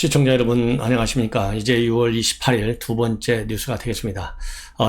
시청자 여러분 안녕하십니까. 이제 6월 28일 두 번째 뉴스가 되겠습니다.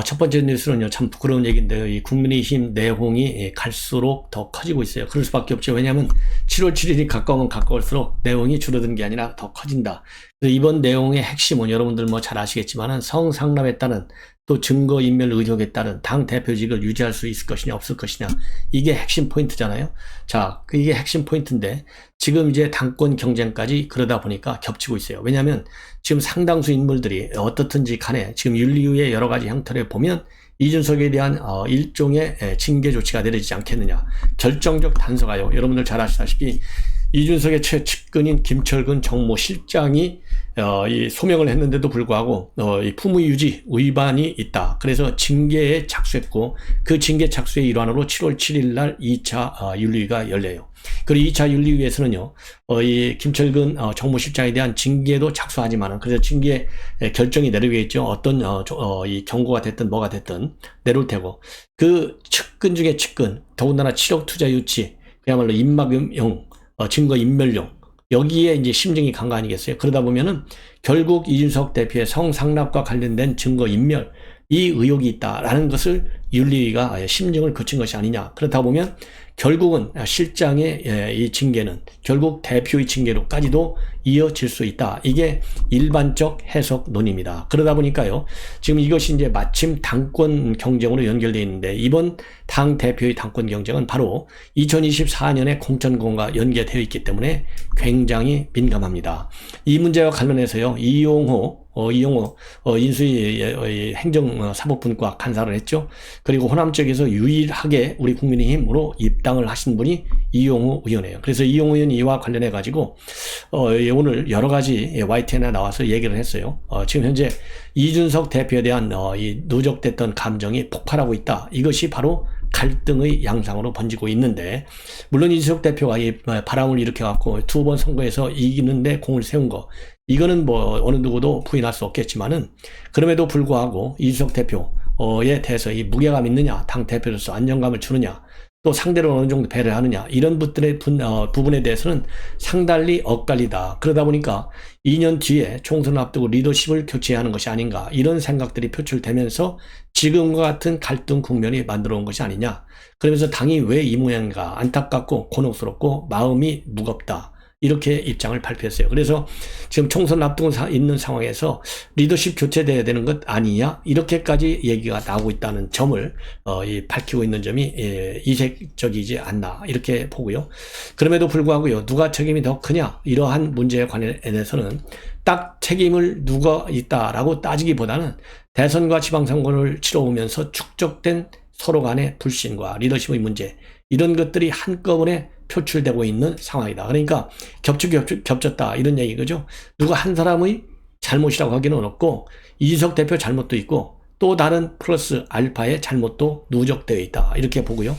첫 번째 뉴스는요, 참 부끄러운 얘기인데요. 이 국민의힘 내홍이 갈수록 더 커지고 있어요. 그럴 수밖에 없죠. 왜냐하면 7월 7일이 가까우면 가까울수록 내홍이 줄어드는 게 아니라 더 커진다. 그래서 이번 내용의 핵심은 여러분들 뭐 잘 아시겠지만은 성상납에 따른 또 증거인멸 의혹에 따른 당 대표직을 유지할 수 있을 것이냐 없을 것이냐, 이게 핵심 포인트잖아요. 자, 이게 핵심 포인트인데 지금 이제 당권 경쟁까지 그러다 보니까 겹치고 있어요. 왜냐하면 지금 상당수 인물들이 어떻든지 간에 지금 윤리위의 여러 가지 형태를 보면 이준석에 대한 일종의 징계 조치가 내려지지 않겠느냐, 결정적 단서가요. 여러분들 잘 아시다시피 이준석의 최측근인 김철근 정무실장이 이 소명을 했는데도 불구하고 이 품위유지 위반이 있다. 그래서 징계에 착수했고, 그 징계 착수의 일환으로 7월 7일 날 2차 윤리위가 열려요. 그리고 2차 윤리위에서는요, 이 김철근 정무실장에 대한 징계도 착수하지만은, 그래서 징계 결정이 내려오겠죠. 어떤 이 경고가 됐든 뭐가 됐든 내려올 테고, 그 측근 중에 측근, 더군다나 7억 투자 유치, 그야말로 입막용, 증거인멸용, 여기에 이제 심증이 간 거 아니겠어요? 그러다 보면은 결국 이준석 대표의 성상납과 관련된 증거인멸, 이 의혹이 있다라는 것을 윤리위가 심증을 거친 것이 아니냐. 그렇다 보면 결국은 실장의 이 징계는 결국 대표의 징계로까지도 이어질 수 있다. 이게 일반적 해석론입니다. 그러다 보니까요, 지금 이것이 이제 마침 당권 경쟁으로 연결되어 있는데, 이번 당 대표의 당권 경쟁은 바로 2024년의 공천권과 연계되어 있기 때문에 굉장히 민감합니다. 이 문제와 관련해서요, 이용호 인수위 행정사법분과 간사를 했죠. 그리고 호남 쪽에서 유일하게 우리 국민의힘으로 입당을 하신 분이 이용호 의원이에요. 그래서 이용호 의원이 이와 관련해 가지고 오늘 여러 가지 YTN에 나와서 얘기를 했어요. 지금 현재 이준석 대표에 대한 이 누적됐던 감정이 폭발하고 있다. 이것이 바로 갈등의 양상으로 번지고 있는데, 물론 이준석 대표가 이 바람을 일으켜갖고 두 번 선거에서 이기는데 공을 세운 거, 이거는 뭐 어느 누구도 부인할 수 없겠지만은, 그럼에도 불구하고 이준석 대표에 대해서 이 무게감 있느냐, 당 대표로서 안정감을 주느냐, 또 상대를 어느 정도 배려를 하느냐, 이런 부분에 대해서는 상달리 엇갈리다. 그러다 보니까 2년 뒤에 총선을 앞두고 리더십을 교체해야 하는 것이 아닌가, 이런 생각들이 표출되면서 지금과 같은 갈등 국면이 만들어 온 것이 아니냐. 그러면서 당이 왜 이 모양인가, 안타깝고 곤혹스럽고 마음이 무겁다, 이렇게 입장을 발표했어요. 그래서 지금 총선 앞두고 있는 상황에서 리더십 교체돼야 되는 것 아니냐, 이렇게까지 얘기가 나오고 있다는 점을 밝히고 있는 점이 이색적이지 않나, 이렇게 보고요. 그럼에도 불구하고요, 누가 책임이 더 크냐, 이러한 문제에 관해서는 딱 책임을 누가 있다라고 따지기보다는 대선과 지방선거를 치러오면서 축적된 서로 간의 불신과 리더십의 문제, 이런 것들이 한꺼번에 표출되고 있는 상황이다. 그러니까 겹쳤다, 이런 얘기죠. 누가 한 사람의 잘못이라고 하기는 어렵고, 이준석 대표 잘못도 있고 또 다른 플러스 알파의 잘못도 누적되어 있다, 이렇게 보고요.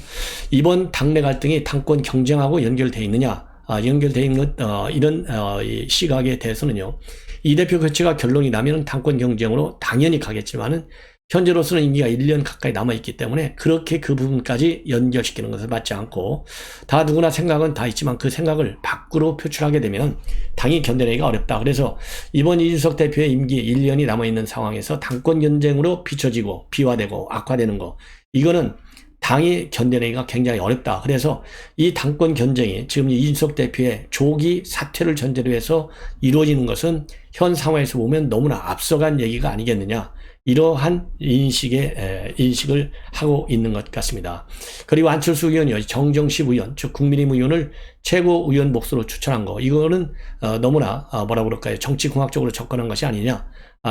이번 당내 갈등이 당권 경쟁하고 연결되어 있느냐, 연결되어 있는 것, 이런 이 시각에 대해서는요, 이 대표 교체가 결론이 나면 당권 경쟁으로 당연히 가겠지만은, 현재로서는 임기가 1년 가까이 남아있기 때문에 그렇게 그 부분까지 연결시키는 것을 맞지 않고, 다 누구나 생각은 다 있지만 그 생각을 밖으로 표출하게 되면 당이 견뎌내기가 어렵다. 그래서 이번 이준석 대표의 임기 1년이 남아있는 상황에서 당권 경쟁으로 비춰지고 비화되고 악화되는 거, 이거는 당이 견뎌내기가 굉장히 어렵다. 그래서 이 당권 경쟁이 지금 이준석 대표의 조기 사퇴를 전제로 해서 이루어지는 것은 현 상황에서 보면 너무나 앞서간 얘기가 아니겠느냐, 이러한 인식을 하고 있는 것 같습니다. 그리고 안철수 의원이요, 정정식 의원, 즉 국민의힘 의원을 최고위원 몫으로 추천한 거, 이거는 너무나 뭐라 그럴까요, 정치공학적으로 접근한 것이 아니냐,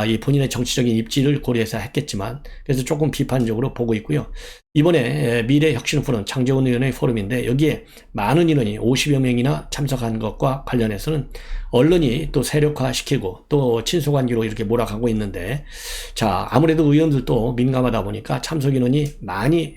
이 본인의 정치적인 입지를 고려해서 했겠지만, 그래서 조금 비판적으로 보고 있고요. 이번에 미래혁신 포럼, 장제원 의원의 포럼인데, 여기에 많은 인원이 50여 명이나 참석한 것과 관련해서는 언론이 또 세력화시키고 또 친소관계로 이렇게 몰아가고 있는데, 자, 아무래도 의원들도 민감하다 보니까 참석 인원이 많이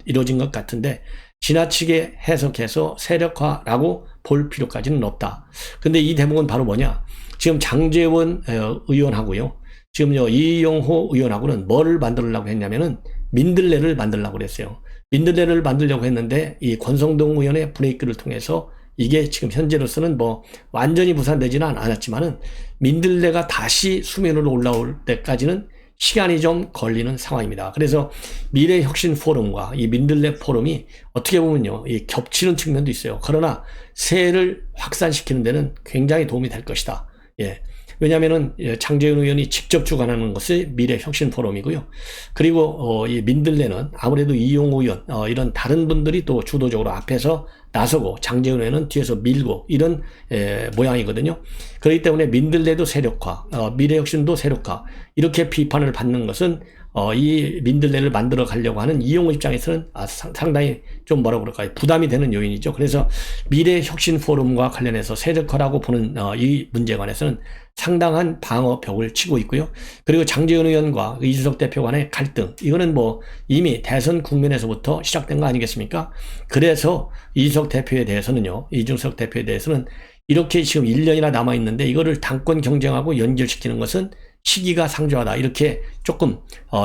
이루어진 것 같은데, 지나치게 해석해서 세력화라고 볼 필요까지는 없다. 근데 이 대목은 바로 뭐냐? 지금 장제원 의원하고요, 지금요 이용호 의원하고는 뭐를 만들려고 했냐면은 민들레를 만들려고 그랬어요. 민들레를 만들려고 했는데 이 권성동 의원의 브레이크를 통해서 이게 지금 현재로서는 뭐 완전히 무산되지는 않았지만은 민들레가 다시 수면으로 올라올 때까지는 시간이 좀 걸리는 상황입니다. 그래서 미래혁신 포럼과 이 민들레 포럼이 어떻게 보면요, 이 겹치는 측면도 있어요. 그러나 세를 확산시키는 데는 굉장히 도움이 될 것이다. 예. 왜냐하면은 장제원 의원이 직접 주관하는 것이 미래혁신 포럼이고요. 그리고 이 민들레는 아무래도 이용호 의원 이런 다른 분들이 또 주도적으로 앞에서 나서고 장제원 의원은 뒤에서 밀고 이런 모양이거든요. 그렇기 때문에 민들레도 세력화, 미래혁신도 세력화 이렇게 비판을 받는 것은 이 민들레를 만들어 가려고 하는 이용호 입장에서는 상당히 좀 뭐라 그럴까요? 부담이 되는 요인이죠. 그래서 미래혁신 포럼과 관련해서 세력화라고 보는 이 문제에 관해서는 상당한 방어벽을 치고 있고요. 그리고 장제원 의원과 이준석 대표 간의 갈등, 이거는 뭐 이미 대선 국면에서부터 시작된 거 아니겠습니까? 그래서 이준석 대표에 대해서는요, 이준석 대표에 대해서는 이렇게 지금 1년이나 남아있는데 이거를 당권 경쟁하고 연결시키는 것은 시기가 상조하다. 이렇게 조금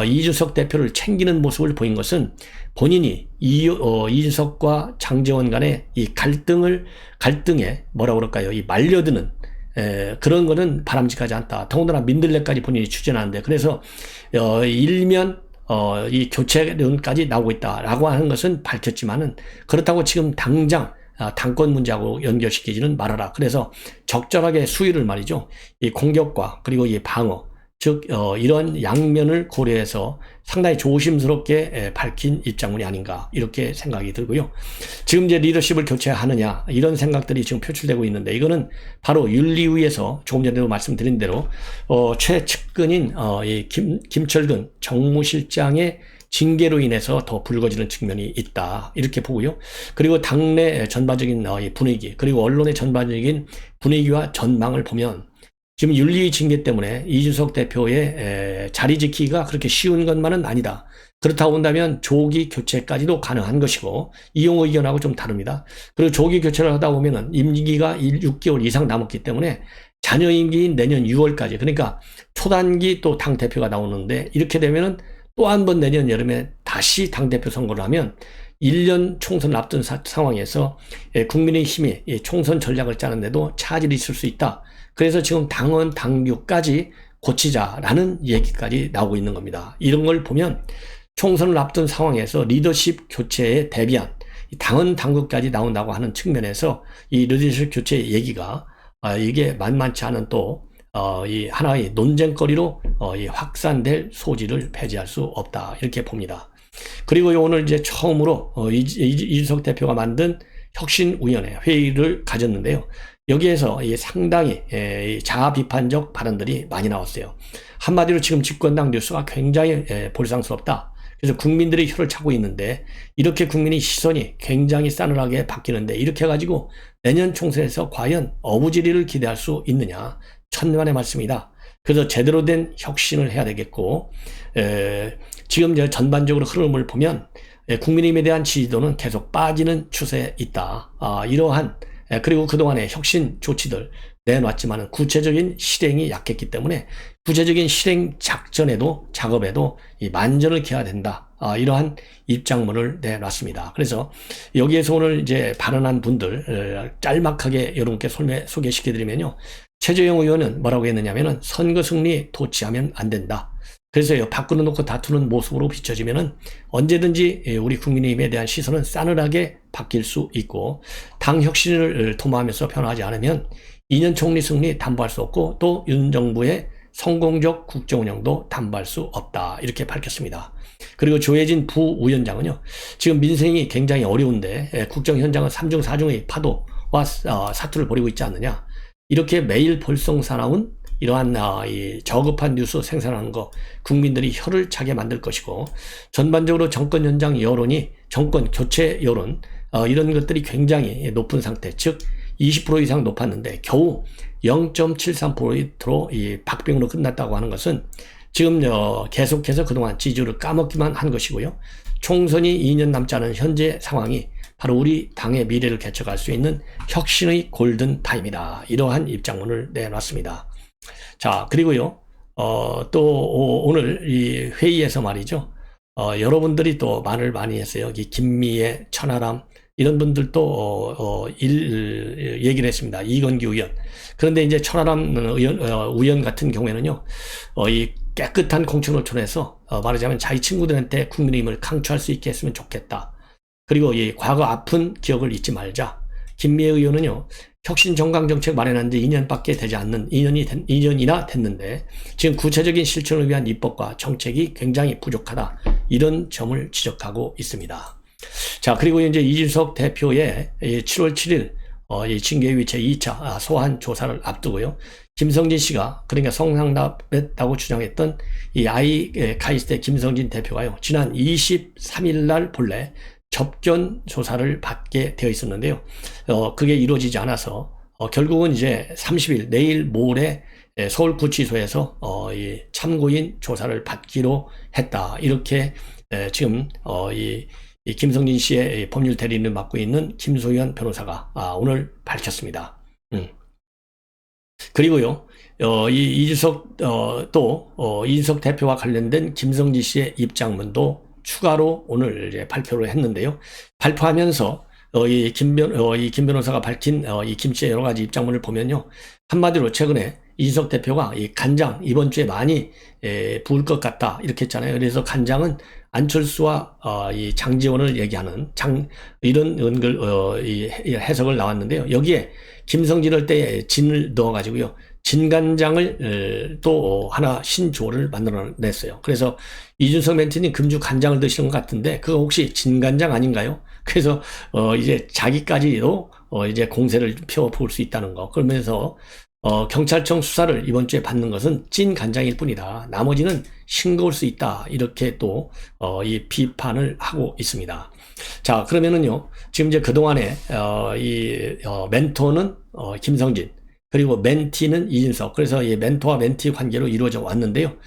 이준석 대표를 챙기는 모습을 보인 것은 본인이 이준석과 장제원 간의 이 갈등에 뭐라 그럴까요? 이 말려드는 그런 거는 바람직하지 않다. 더군다나 민들레까지 본인이 추진하는데, 그래서 일면 이 교체론까지 나오고 있다라고 하는 것은 밝혔지만은, 그렇다고 지금 당장 당권 문제하고 연결시키지는 말아라. 그래서 적절하게 수위를 말이죠. 이 공격과 그리고 이 방어, 즉 이런 양면을 고려해서 상당히 조심스럽게 밝힌 입장문이 아닌가 이렇게 생각이 들고요. 지금 이제 리더십을 교체하느냐 이런 생각들이 지금 표출되고 있는데, 이거는 바로 윤리위에서 조금 전에도 말씀드린 대로 최측근인 이 김철근 정무실장의 징계로 인해서 더 불거지는 측면이 있다 이렇게 보고요. 그리고 당내 전반적인 분위기, 그리고 언론의 전반적인 분위기와 전망을 보면 지금 윤리위 징계 때문에 이준석 대표의 자리 지키기가 그렇게 쉬운 것만은 아니다. 그렇다고 본다면 조기 교체까지도 가능한 것이고, 이용호 의견하고 좀 다릅니다. 그리고 조기 교체를 하다 보면은 임기가 6개월 이상 남았기 때문에 잔여 임기인 내년 6월까지, 그러니까 초단기 또 당대표가 나오는데, 이렇게 되면은 또 한 번 내년 여름에 다시 당대표 선거를 하면 1년 총선을 앞둔 상황에서 국민의힘이 총선 전략을 짜는데도 차질이 있을 수 있다. 그래서 지금 당원 당규까지 고치자라는 얘기까지 나오고 있는 겁니다. 이런 걸 보면 총선을 앞둔 상황에서 리더십 교체에 대비한 당원 당규까지 나온다고 하는 측면에서 이 리더십 교체 얘기가 이게 만만치 않은 또 이 하나의 논쟁거리로 이 확산될 소지를 배제할 수 없다 이렇게 봅니다. 그리고 오늘 이제 처음으로 이준석 대표가 만든 혁신위원회 회의를 가졌는데요. 여기에서 상당히 자아 비판적 발언들이 많이 나왔어요. 한마디로 지금 집권당 뉴스가 굉장히 볼상스럽다. 그래서 국민들이 혀를 차고 있는데, 이렇게 국민의 시선이 굉장히 싸늘하게 바뀌는데, 이렇게 해가지고 내년 총선에서 과연 어부지리를 기대할 수 있느냐, 천만의 말씀이다. 그래서 제대로 된 혁신을 해야 되겠고, 지금 전반적으로 흐름을 보면 국민의힘에 대한 지지도는 계속 빠지는 추세에 있다. 이러한 그리고 그동안의 혁신 조치들 내놨지만 구체적인 실행이 약했기 때문에 구체적인 실행 작업에도 이 만전을 기해야 된다. 이러한 입장문을 내놨습니다. 그래서 여기에서 오늘 이제 발언한 분들 짤막하게 여러분께 소개시켜드리면요. 최재형 의원은 뭐라고 했느냐면은 선거 승리 도취하면 안 된다. 그래서 밖으로 놓고 다투는 모습으로 비춰지면은 언제든지 우리 국민의힘에 대한 시선은 싸늘하게 바뀔 수 있고, 당 혁신을 도모하면서 변화하지 않으면 2년 총리 승리 담보할 수 없고, 또 윤 정부의 성공적 국정 운영도 담보할 수 없다 이렇게 밝혔습니다. 그리고 조혜진 부위원장은요, 지금 민생이 굉장히 어려운데 국정 현장은 3중 4중의 파도와 사투를 벌이고 있지 않느냐, 이렇게 매일 볼썽사나운 이러한 이 저급한 뉴스 생산하는 거 국민들이 혀를 차게 만들 것이고, 전반적으로 정권 현장 여론이 정권 교체 여론 이런 것들이 굉장히 높은 상태, 즉 20% 이상 높았는데 겨우 0.73%로 이 박빙으로 끝났다고 하는 것은 지금 계속해서 그동안 지지율을 까먹기만 한 것이고요. 총선이 2년 남지 않은 현재 상황이 바로 우리 당의 미래를 개척할 수 있는 혁신의 골든타임이다. 이러한 입장문을 내놨습니다. 자, 그리고요, 또 오늘 이 회의에서 말이죠. 여러분들이 또 말을 많이 했어요. 이 김미애, 천하람, 이런 분들도 얘기를 했습니다. 이건기 의원. 그런데 이제 천하람 의원 같은 경우에는요, 이 깨끗한 공천을 통해서 말하자면 자기 친구들한테 국민의힘을 강추할 수 있게 했으면 좋겠다. 그리고 이 과거 아픈 기억을 잊지 말자. 김미애 의원은요, 혁신 정강 정책 마련한 지 2년밖에 되지 않는 2년이나 됐는데 지금 구체적인 실천을 위한 입법과 정책이 굉장히 부족하다. 이런 점을 지적하고 있습니다. 자, 그리고 이제 이준석 대표의 7월 7일 이 징계위 제2차 소환 조사를 앞두고요. 김성진 씨가 그러니까 성상납했다고 주장했던 이 카이스트 김성진 대표가요. 지난 23일 날 본래 접견 조사를 받게 되어 있었는데요. 그게 이루어지지 않아서 결국은 이제 30일 내일 모레 서울구치소에서 이 참고인 조사를 받기로 했다. 이렇게 지금 이 김성진 씨의 법률 대리인을 맡고 있는 김소연 변호사가 오늘 밝혔습니다. 그리고요, 이준석 이준석 대표와 관련된 김성진 씨의 입장문도 추가로 오늘 이제 발표를 했는데요. 발표하면서 이 김 변호사가 밝힌 이 김 씨의 여러 가지 입장문을 보면요, 한마디로 최근에 이준석 대표가 이 간장 이번 주에 많이 부을 것 같다 이렇게 했잖아요. 그래서 간장은 안철수와 이 장지원을 얘기하는 이런 이 해석을 나왔는데요. 여기에 김성진을 때 진을 넣어가지고요, 진간장을 또 하나 신조어를 만들어냈어요. 그래서 이준석 멘트님 금주 간장을 드시는 것 같은데 그거 혹시 진간장 아닌가요? 그래서 이제 자기까지도 이제 공세를 펴볼 수 있다는 거. 그러면서 경찰청 수사를 이번 주에 받는 것은 찐 간장일 뿐이다. 나머지는 싱거울 수 있다. 이렇게 또 이 비판을 하고 있습니다. 자, 그러면은요, 지금 이제 그동안에 멘토는 김성진, 그리고 멘티는 이준석. 그래서 이 멘토와 멘티 관계로 이루어져 왔는데요.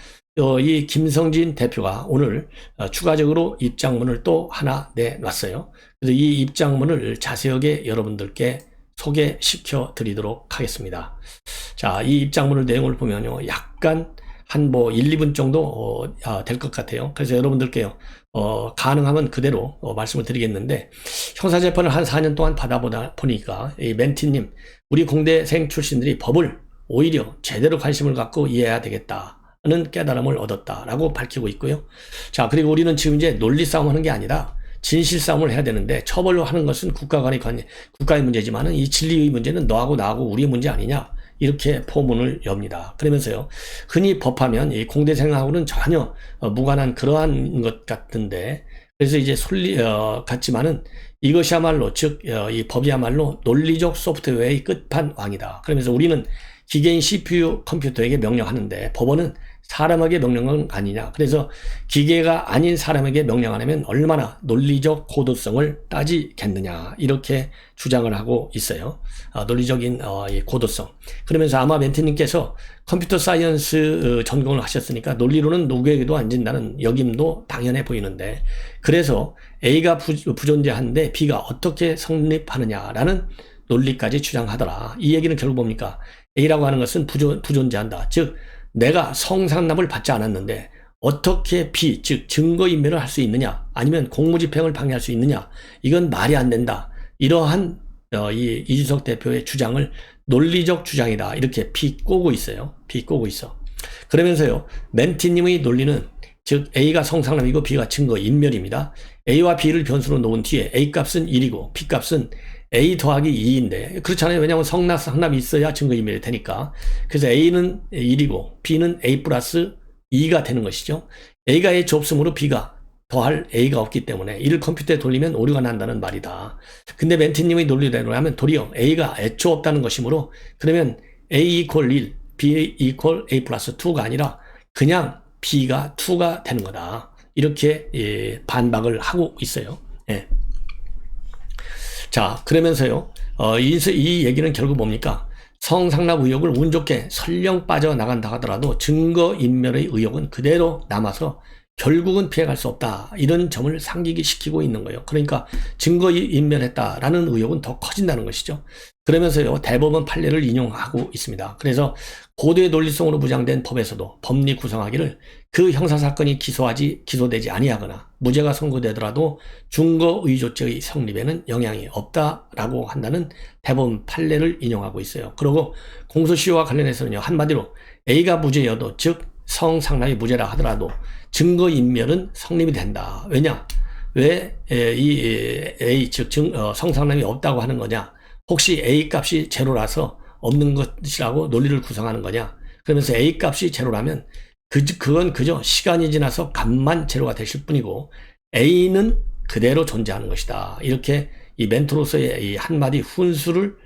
이 김성진 대표가 오늘 추가적으로 입장문을 또 하나 내놨어요. 그래서 이 입장문을 자세하게 여러분들께 소개시켜 드리도록 하겠습니다. 자, 이 입장문을 내용을 보면요, 약간 한 1, 2분 정도 될 것 같아요. 그래서 여러분들께요, 가능하면 그대로 말씀을 드리겠는데, 형사재판을 한 4년 동안 받아보다 보니까 이 멘티님, 우리 공대생 출신들이 법을 오히려 제대로 관심을 갖고 이해해야 되겠다는 깨달음을 얻었다라고 밝히고 있고요. 자, 그리고 우리는 지금 이제 논리 싸움하는 게 아니라 진실 싸움을 해야 되는데, 처벌로 하는 것은 국가의 문제지만은 이 진리의 문제는 너하고 나하고 우리의 문제 아니냐, 이렇게 포문을 엽니다. 그러면서요, 흔히 법하면 이 공대생하고는 전혀 무관한 그러한 것 같은데, 그래서 이제 같지만은 이것이야말로 즉 이 법이야말로 논리적 소프트웨어의 끝판왕이다. 그러면서 우리는 기계인 CPU 컴퓨터에게 명령하는데 법원은 사람에게 명령은 아니냐. 그래서 기계가 아닌 사람에게 명령하려면 얼마나 논리적 고도성을 따지겠느냐. 이렇게 주장을 하고 있어요. 논리적인 이 고도성. 그러면서 아마 멘트님께서 컴퓨터 사이언스 전공을 하셨으니까 논리로는 누구에게도 안 진다는 역임도 당연해 보이는데, 그래서 A가 부존재하는데 B가 어떻게 성립하느냐라는 논리까지 주장하더라. 이 얘기는 결국 뭡니까? A라고 하는 것은 부존재한다. 즉 내가 성상납을 받지 않았는데 어떻게 B, 즉 증거인멸을 할 수 있느냐, 아니면 공무집행을 방해할 수 있느냐, 이건 말이 안 된다. 이러한 이 이준석 대표의 주장을 논리적 주장이다, 이렇게 비꼬고 있어요. 비꼬고 있어. 그러면서요, 멘티님의 논리는 즉 A가 성상납이고 B가 증거인멸입니다. A와 B를 변수로 놓은 뒤에 A 값은 1이고 B 값은 A 더하기 2인데 그렇잖아요. 왜냐하면 성납이 있어야 증거인멸이 되니까. 그래서 A는 1이고 B는 A 플러스 2가 되는 것이죠. A가 애초 없으므로 B가 더할 A가 없기 때문에 이를 컴퓨터에 돌리면 오류가 난다는 말이다. 근데 멘티님의 논리대로 하면 도리어 A가 애초 없다는 것이므로, 그러면 A 이퀄 1, B 이퀄 A 플러스 2가 아니라 그냥 B가 2가 되는 거다. 이렇게 반박을 하고 있어요. 예. 자, 그러면서요, 이 얘기는 결국 뭡니까? 성상납 의혹을 운 좋게 설령 빠져나간다 하더라도 증거인멸의 의혹은 그대로 남아서 결국은 피해갈 수 없다. 이런 점을 상기시키고 있는 거예요. 그러니까 증거인멸했다라는 의혹은 더 커진다는 것이죠. 그러면서요, 대법원 판례를 인용하고 있습니다. 그래서 고도의 논리성으로 무장된 법에서도 법리 구성하기를 그 형사사건이 기소되지 아니하거나 무죄가 선고되더라도 증거의존죄의 성립에는 영향이 없다라고 한다는 대법원 판례를 인용하고 있어요. 그리고 공소시효와 관련해서는요, 한마디로 A가 무죄여도, 즉 성상납이 무죄라 하더라도 증거인멸은 성립이 된다. 왜냐? 왜 이 A, 즉 성상납이 없다고 하는 거냐? 혹시 A 값이 제로라서 없는 것이라고 논리를 구성하는 거냐? 그러면서 A 값이 제로라면 그건 그저 시간이 지나서 값만 제로가 되실 뿐이고 A는 그대로 존재하는 것이다. 이렇게 이 멘토로서의 이 한마디 훈수를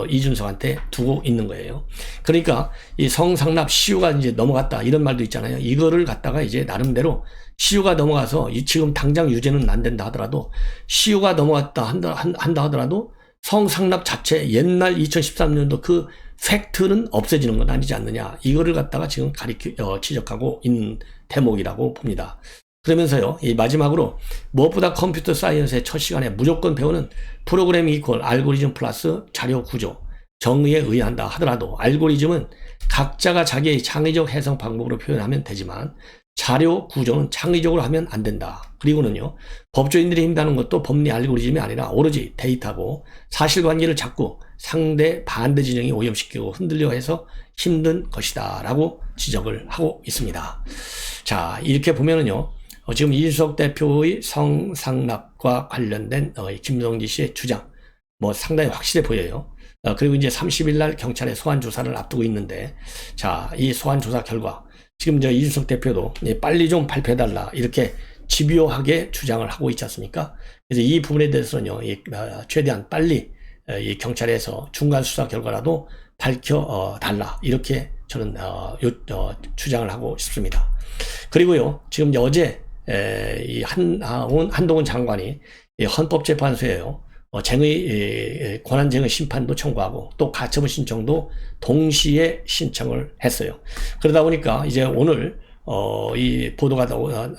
이준석한테 두고 있는 거예요. 그러니까 이 성상납 시효가 이제 넘어갔다 이런 말도 있잖아요. 이거를 갖다가 이제 나름대로 시효가 넘어가서 지금 당장 유죄는 안 된다 하더라도 시효가 넘어갔다 한다 하더라도 성상납 자체 옛날 2013년도 그 팩트는 없어지는 건 아니지 않느냐. 이거를 갖다가 지금 지적하고 있는 대목이라고 봅니다. 그러면서요, 이 마지막으로 무엇보다 컴퓨터 사이언스의 첫 시간에 무조건 배우는 프로그래밍 이퀄 알고리즘 플러스 자료 구조, 정의에 의한다 하더라도 알고리즘은 각자가 자기의 창의적 해석 방법으로 표현하면 되지만 자료 구조는 창의적으로 하면 안 된다. 그리고는요, 법조인들이 힘다는 것도 법리 알고리즘이 아니라 오로지 데이터고 사실관계를 자꾸 상대 반대 진영이 오염시키고 흔들려 해서 힘든 것이다 라고 지적을 하고 있습니다. 자, 이렇게 보면은요, 지금 이준석 대표의 성상납과 관련된 김성기 씨의 주장 상당히 확실해 보여요. 그리고 이제 30일 날 경찰의 소환 조사를 앞두고 있는데, 자, 이 소환 조사 결과 지금 이준석 대표도 빨리 좀 발표해달라 이렇게 집요하게 주장을 하고 있지 않습니까? 그래서 이 부분에 대해서는요, 최대한 빨리 이 경찰에서 중간 수사 결과라도 밝혀달라 이렇게 저는 주장을 하고 싶습니다. 그리고요, 지금 어제 이 한동훈 장관이 헌법재판소에요, 권한쟁의 심판도 청구하고 또 가처분 신청도 동시에 신청을 했어요. 그러다 보니까 이제 오늘 이 보도가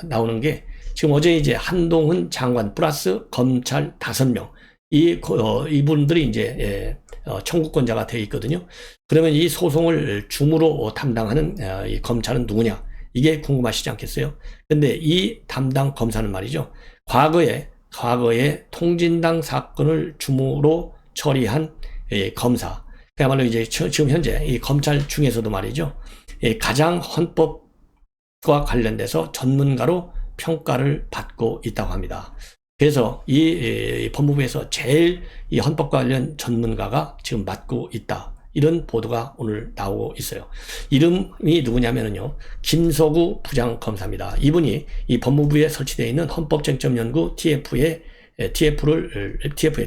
나오는 게 지금 어제 이제 한동훈 장관 플러스 검찰 5명 이분들이 이제 청구권자가 되어 있거든요. 그러면 이 소송을 줌으로 담당하는 이 검찰은 누구냐? 이게 궁금하시지 않겠어요? 근데 이 담당 검사는 말이죠, 과거에 통진당 사건을 줌으로 처리한 검사, 그야말로 이제 지금 현재 이 검찰 중에서도 말이죠, 가장 헌법과 관련돼서 전문가로 평가를 받고 있다고 합니다. 그래서 이 법무부에서 제일 이 헌법 관련 전문가가 지금 맡고 있다. 이런 보도가 오늘 나오고 있어요. 이름이 누구냐면요, 김서구 부장검사입니다. 이분이 이 법무부에 설치되어 있는 헌법쟁점연구 TF의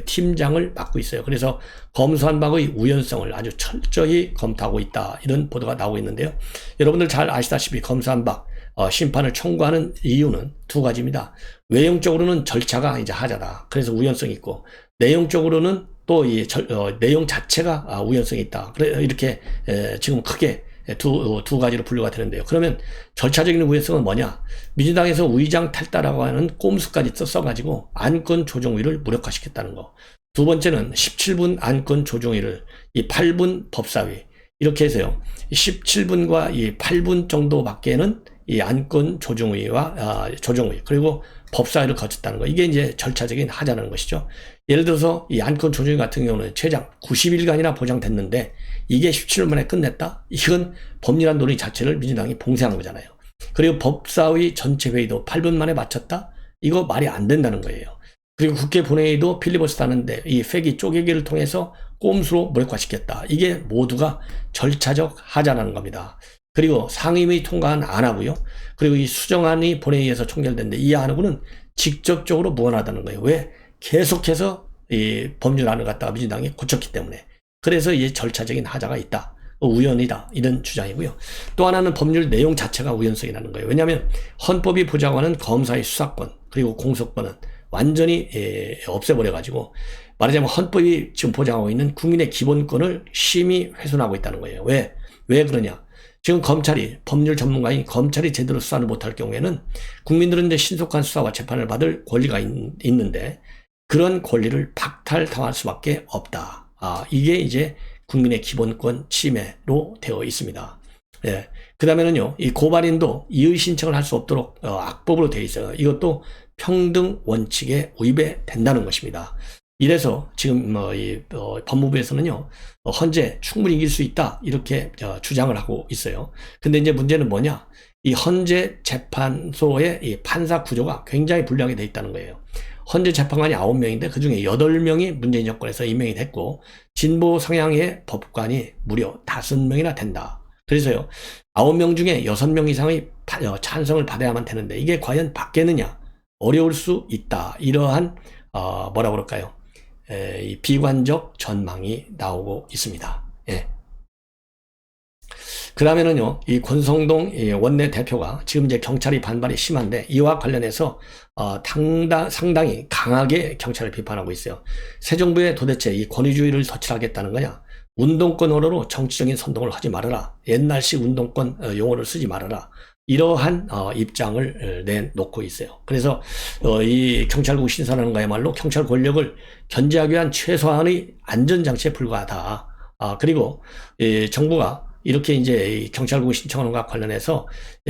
팀장을 맡고 있어요. 그래서 검수한 바의 우연성을 아주 철저히 검토하고 있다. 이런 보도가 나오고 있는데요. 여러분들 잘 아시다시피 검수한 바 심판을 청구하는 이유는 두 가지입니다. 외형적으로는 절차가 이제 하자다. 그래서 우연성이 있고, 내용적으로는 또 이 내용 자체가 우연성이 있다. 그래 이렇게 지금 크게 두 가지로 분류가 되는데요. 그러면 절차적인 우연성은 뭐냐? 민주당에서 의장 탈당라고 하는 꼼수까지 써가지고 안건 조정위를 무력화시켰다는 거. 두 번째는 17분 안건 조정위를 이 8분 법사위 이렇게 해서요, 17분과 이 8분 정도밖에는 이 안건 조정위와 조정위 그리고 법사위를 거쳤다는 거. 이게 이제 절차적인 하자는 것이죠. 예를 들어서 이 안건 조정위 같은 경우는 최장 90일간이나 보장됐는데 이게 17일 만에 끝냈다? 이건 법률안 논의 자체를 민주당이 봉쇄한 거잖아요. 그리고 법사위 전체 회의도 8분 만에 마쳤다? 이거 말이 안 된다는 거예요. 그리고 국회 본회의도 필리버스터 하는데 이 회기 쪼개기를 통해서 꼼수로 무력화시켰다. 이게 모두가 절차적 하자라는 겁니다. 그리고 상임위 통과는 안 하고요. 그리고 이 수정안이 본회의에서 총결됐는데 이 안하고는 직접적으로 무관하다는 거예요. 왜? 계속해서 이 법률안을 갖다가 민주당이 고쳤기 때문에. 그래서 이 절차적인 하자가 있다. 우연이다. 이런 주장이고요. 또 하나는 법률 내용 자체가 우연성이 나는 거예요. 왜냐하면 헌법이 보장하는 검사의 수사권 그리고 공소권은 완전히 없애버려가지고, 말하자면 헌법이 지금 보장하고 있는 국민의 기본권을 심히 훼손하고 있다는 거예요. 왜 그러냐? 지금 검찰이, 법률 전문가인 검찰이 제대로 수사를 못할 경우에는 국민들은 이제 신속한 수사와 재판을 받을 권리가 있는데 그런 권리를 박탈당할 수밖에 없다. 이게 이제 국민의 기본권 침해로 되어 있습니다. 예. 그 다음에는요, 이 고발인도 이의 신청을 할 수 없도록 악법으로 되어 있어요. 이것도 평등 원칙에 위배된다는 것입니다. 이래서 지금 법무부에서는요, 헌재 충분히 이길 수 있다 이렇게 주장을 하고 있어요. 근데 이제 문제는 뭐냐? 이 헌재 재판소의 이 판사 구조가 굉장히 불량이 돼 있다는 거예요. 헌재 재판관이 9명인데 그중에 8명이 문재인 정권에서 임명이 됐고 진보 성향의 법관이 무려 5명이나 된다. 그래서요, 9명 중에 6명 이상의 찬성을 받아야만 되는데 이게 과연 받겠느냐? 어려울 수 있다. 이러한 뭐라 그럴까요? 이 비관적 전망이 나오고 있습니다. 예. 그 다음에는요, 이 권성동 원내 대표가 지금 이제 경찰이 반발이 심한데 이와 관련해서 상당히 강하게 경찰을 비판하고 있어요. 새 정부에 도대체 이 권위주의를 덧칠하겠다는 거냐? 운동권 언어로 정치적인 선동을 하지 말아라. 옛날식 운동권 용어를 쓰지 말아라. 이러한 입장을 내놓고 있어요. 그래서 이 경찰국 신설하는 거야말로 경찰 권력을 견제하기 위한 최소한의 안전장치에 불과하다. 그리고 정부가 이렇게 이제 경찰국을 신청하는 것과 관련해서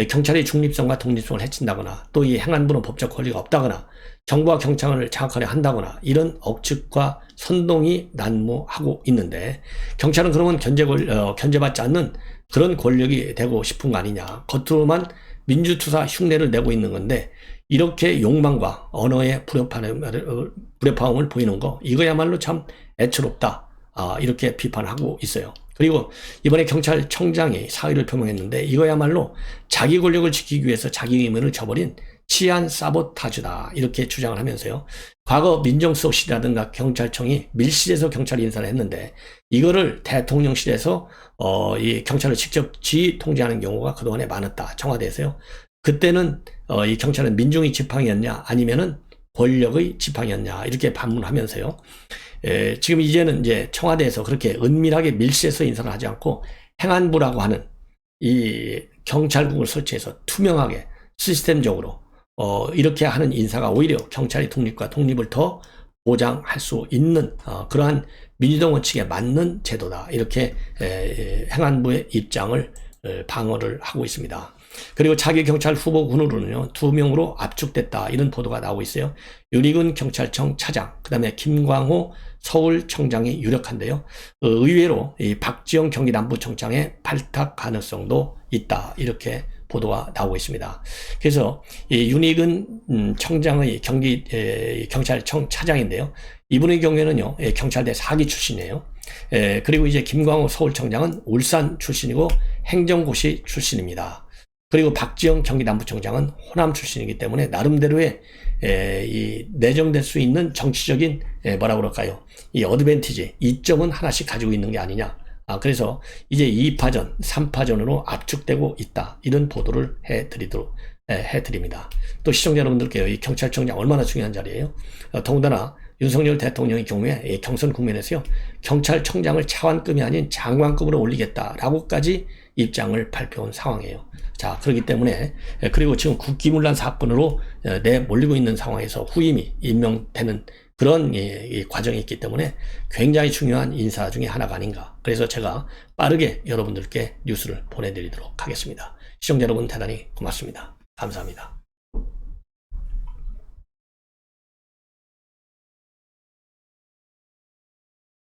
경찰의 중립성과 독립성을 해친다거나 또 이 행안부는 법적 권리가 없다거나 정부와 경찰을 장악하려 한다거나 이런 억측과 선동이 난무하고 있는데 경찰은 그러면 견제받지 않는 그런 권력이 되고 싶은 거 아니냐. 겉으로만 민주투사 흉내를 내고 있는 건데 이렇게 욕망과 언어의 불협화음을 보이는 거 이거야말로 참 애처롭다. 이렇게 비판하고 있어요. 그리고 이번에 경찰청장이 사의를 표명했는데 이거야말로 자기 권력을 지키기 위해서 자기 의무를 저버린 치안 사보타주다 이렇게 주장을 하면서요. 과거 민정수석 실이라든가 경찰청이 밀실에서 경찰 인사를 했는데 이거를 대통령실에서 이 경찰을 직접 지휘 통제하는 경우가 그동안에 많았다. 청와대에서요. 그때는 이 경찰은 민중의 지팡이였냐 아니면은 권력의 지팡이였냐 이렇게 반문하면서요. 지금 이제는 이제 청와대에서 그렇게 은밀하게 밀실에서 인사를 하지 않고 행안부라고 하는 이 경찰국을 설치해서 투명하게 시스템적으로 이렇게 하는 인사가 오히려 경찰의 독립과 독립을 더 보장할 수 있는 그러한 민주당 원칙에 맞는 제도다. 이렇게 행안부의 입장을 방어를 하고 있습니다. 그리고 차기 경찰 후보 군으로는요 2명으로 압축됐다 이런 보도가 나오고 있어요. 윤희근 경찰청 차장, 그 다음에 김광호 서울청장이 유력한데요. 의외로 이 박지영 경기남부청장의 발탁 가능성도 있다 이렇게 보도가 나오고 있습니다. 그래서 이 윤희근 청장의 경찰청 차장인데요. 이분의 경우에는요 경찰대 4기 출신이에요. 그리고 이제 김광호 서울청장은 울산 출신이고 행정고시 출신입니다. 그리고 박지영 경기남부청장은 호남 출신이기 때문에 나름대로의 이 내정될 수 있는 정치적인 뭐라 그럴까요? 이 어드밴티지, 이점은 하나씩 가지고 있는 게 아니냐. 그래서 이제 2파전, 3파전으로 압축되고 있다. 이런 보도를 해드립니다. 또 시청자 여러분들께요. 이 경찰청장 얼마나 중요한 자리예요? 더군다나 윤석열 대통령의 경우에 경선 국면에서요. 경찰청장을 차관급이 아닌 장관급으로 올리겠다라고까지 입장을 발표한 상황이에요. 자, 그렇기 때문에 그리고 지금 국기문란 사건으로 내몰리고 있는 상황에서 후임이 임명되는 그런 과정이 있기 때문에 굉장히 중요한 인사 중에 하나가 아닌가. 그래서 제가 빠르게 여러분들께 뉴스를 보내드리도록 하겠습니다. 시청자 여러분 대단히 고맙습니다. 감사합니다.